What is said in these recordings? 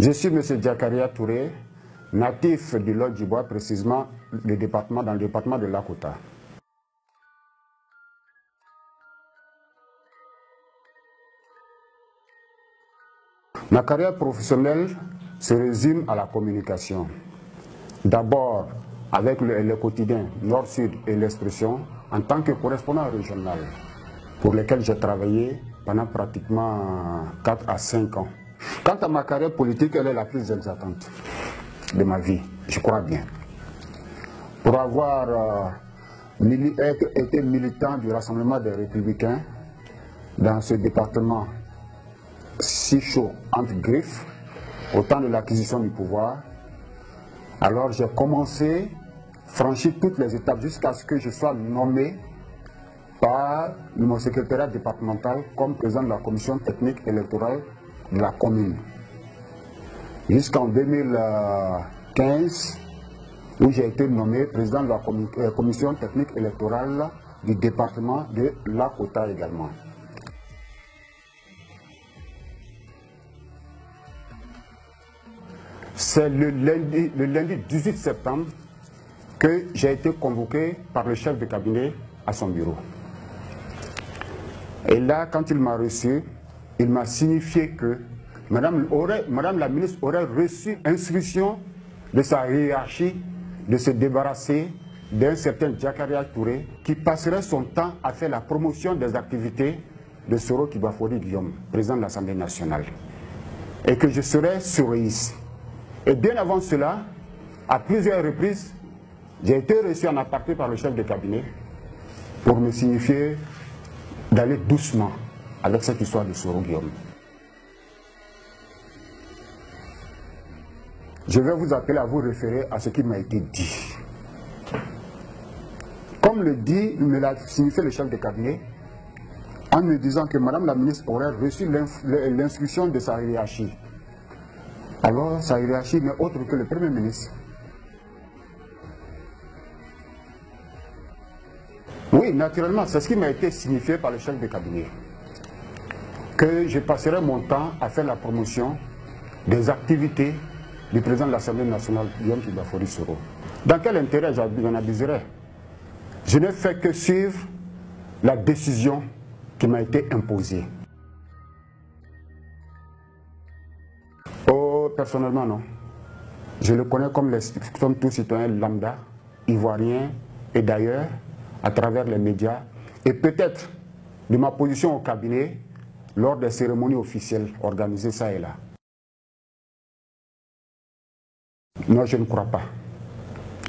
Je suis M. Diakaria Touré, natif du Lot-du-Bois, précisément dans le département de Lakota. Ma carrière professionnelle se résume à la communication. D'abord avec le quotidien Nord-Sud et l'Expression en tant que correspondant régional, pour lesquels j'ai travaillé pendant pratiquement 4 à 5 ans. Quant à ma carrière politique, elle est la plus exaltante de ma vie, je crois bien. Pour avoir été militant du Rassemblement des Républicains dans ce département si chaud entre griffes, au temps de l'acquisition du pouvoir, alors j'ai commencé, franchi toutes les étapes jusqu'à ce que je sois nommé par mon secrétariat départemental comme président de la commission technique électorale de la commune. Jusqu'en 2015, où j'ai été nommé président de la commission technique électorale du département de Lakota également. C'est le lundi 18 septembre que j'ai été convoqué par le chef de cabinet à son bureau. Et là, quand il m'a reçu, il m'a signifié que Madame la ministre aurait reçu instruction de sa hiérarchie de se débarrasser d'un certain Diakaria Touré qui passerait son temps à faire la promotion des activités de Soro Kibafori Guillaume, président de l'Assemblée nationale, et que je serais surveilliste. Et bien avant cela, à plusieurs reprises, j'ai été reçu en aparté par le chef de cabinet pour me signifier d'aller doucement avec cette histoire de Soro Guillaume. Je vais vous appeler à vous référer à ce qui m'a été dit. Comme me l'a signifié le chef de cabinet, en me disant que Madame la ministre aurait reçu l'instruction de sa hiérarchie. Alors, sa hiérarchie n'est autre que le Premier ministre. Oui, naturellement, c'est ce qui m'a été signifié par le chef de cabinet. Que je passerai mon temps à faire la promotion des activités du président de l'Assemblée nationale, Guillaume Kibafori Soro. Dans quel intérêt j'en abuserais? Je n'ai fait que suivre la décision qui m'a été imposée. Personnellement, non. Je le connais comme tout citoyen lambda, ivoirien, et d'ailleurs, à travers les médias, et peut-être de ma position au cabinet, lors des cérémonies officielles organisées ça et là. Non, je ne crois pas.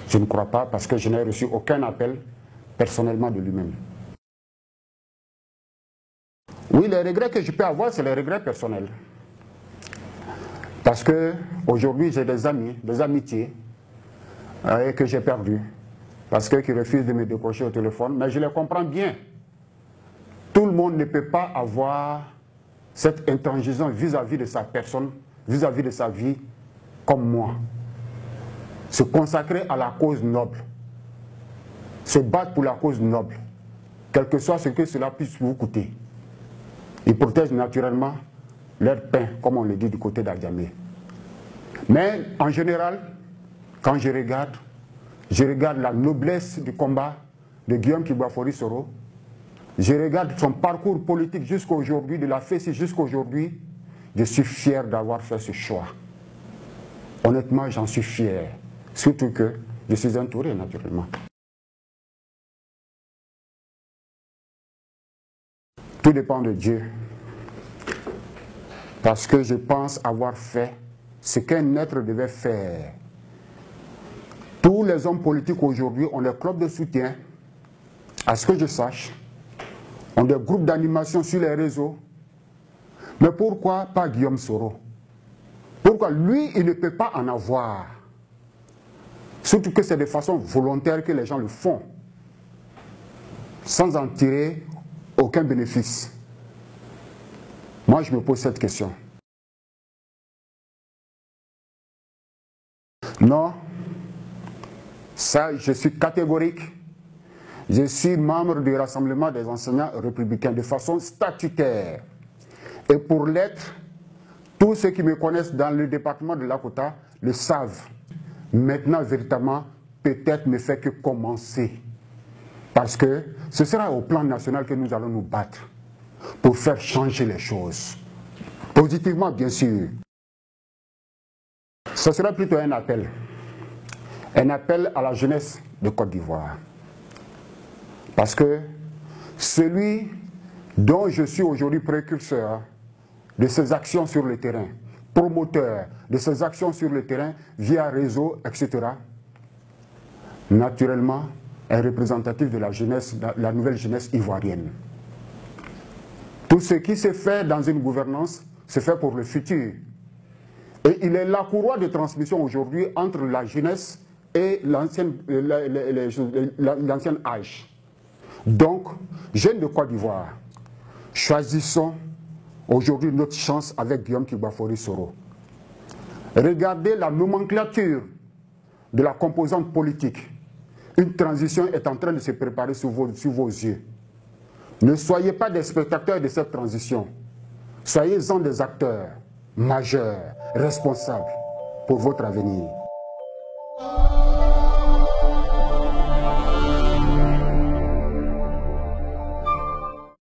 Je ne crois pas parce que je n'ai reçu aucun appel personnellement de lui-même. Oui, les regrets que je peux avoir, c'est les regrets personnels. Parce qu'aujourd'hui, j'ai des amis, des amitiés que j'ai perdues. Parce qu'ils refusent de me décrocher au téléphone. Mais je les comprends bien. Tout le monde ne peut pas avoir cette intransigeance vis-à-vis de sa personne, vis-à-vis de sa vie, comme moi. Se consacrer à la cause noble. Se battre pour la cause noble. Quel que soit ce que cela puisse vous coûter. Ils protègent naturellement leur pain, comme on le dit du côté d'Adjamé. Mais en général, quand je regarde la noblesse du combat de Guillaume Kibafori Soro, je regarde son parcours politique jusqu'à aujourd'hui, de la FESI jusqu'à aujourd'hui, je suis fier d'avoir fait ce choix. Honnêtement, j'en suis fier. Surtout que je suis entouré, naturellement. Tout dépend de Dieu. Parce que je pense avoir fait ce qu'un être devait faire. Tous les hommes politiques aujourd'hui ont des clubs de soutien, à ce que je sache, ont des groupes d'animation sur les réseaux. Mais pourquoi pas Guillaume Soro? Pourquoi lui, il ne peut pas en avoir? Surtout que c'est de façon volontaire que les gens le font, sans en tirer aucun bénéfice. Moi, je me pose cette question. Non, ça, je suis catégorique. Je suis membre du Rassemblement des enseignants républicains de façon statutaire. Et pour l'être, Tous ceux qui me connaissent dans le département de Lakota le savent. Maintenant, véritablement, peut-être ne fait que commencer. Parce que ce sera au plan national que nous allons nous battre pour faire changer les choses. Positivement, bien sûr. Ce sera plutôt un appel. Un appel à la jeunesse de Côte d'Ivoire. Parce que celui dont je suis aujourd'hui précurseur de ces actions sur le terrain, promoteur de ces actions sur le terrain via réseau, etc., naturellement, est représentatif de la jeunesse, la nouvelle jeunesse ivoirienne. Tout ce qui se fait dans une gouvernance se fait pour le futur. Et il est la courroie de transmission aujourd'hui entre la jeunesse et l'ancien âge. Donc, jeunes de Côte d'Ivoire, choisissons aujourd'hui notre chance avec Guillaume Kibafori Soro. Regardez la nomenclature de la composante politique. Une transition est en train de se préparer sous vos yeux. Ne soyez pas des spectateurs de cette transition. Soyez-en des acteurs majeurs, responsables pour votre avenir.